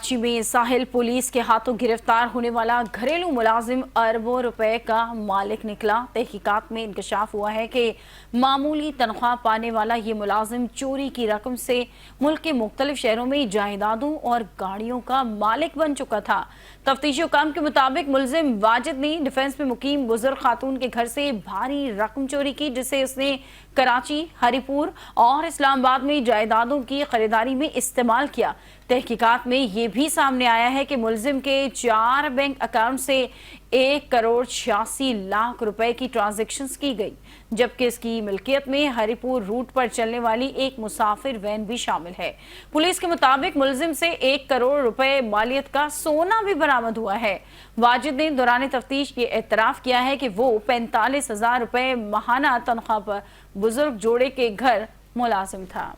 कराची में साहिल पुलिस के हाथों गिरफ्तार होने वाला घरेलू मुलाजिम अरबों रुपए का मालिक निकला। तहकीकात में इंकशाफ हुआ है कि मामूली तनख्वाह पाने वाला ये मुलाजिम चोरी की रकम से मुल्क के मुख्तलिफ शहरों में जायदादों और गाड़ियों का मालिक बन चुका था। तफ्तीशी हुकाम के मुताबिक मुलजिम वाजिद ने डिफेंस में मुकीम बुजुर्ग खातून के घर से भारी रकम चोरी की, जिसे उसने कराची, हरिपुर और इस्लामाबाद में जायदादों की खरीदारी में इस्तेमाल किया। तहकीकात में ये भी सामने आया है कि मुलजिम के 4 बैंक अकाउंट से 1,86,00,000 रुपए की ट्रांजैक्शंस की गई, जबकि इसकी मिल्कियत में हरिपुर रूट पर चलने वाली एक मुसाफिर वैन भी शामिल है। पुलिस के मुताबिक मुलजिम से 1 करोड़ रुपए मालियत का सोना भी बरामद हुआ है। वाजिद ने दौरान तफ्तीश ये एतराफ किया है कि वो 45,000 रुपए माहाना तनख्वाह पर बुजुर्ग जोड़े के घर मुलाजिम था।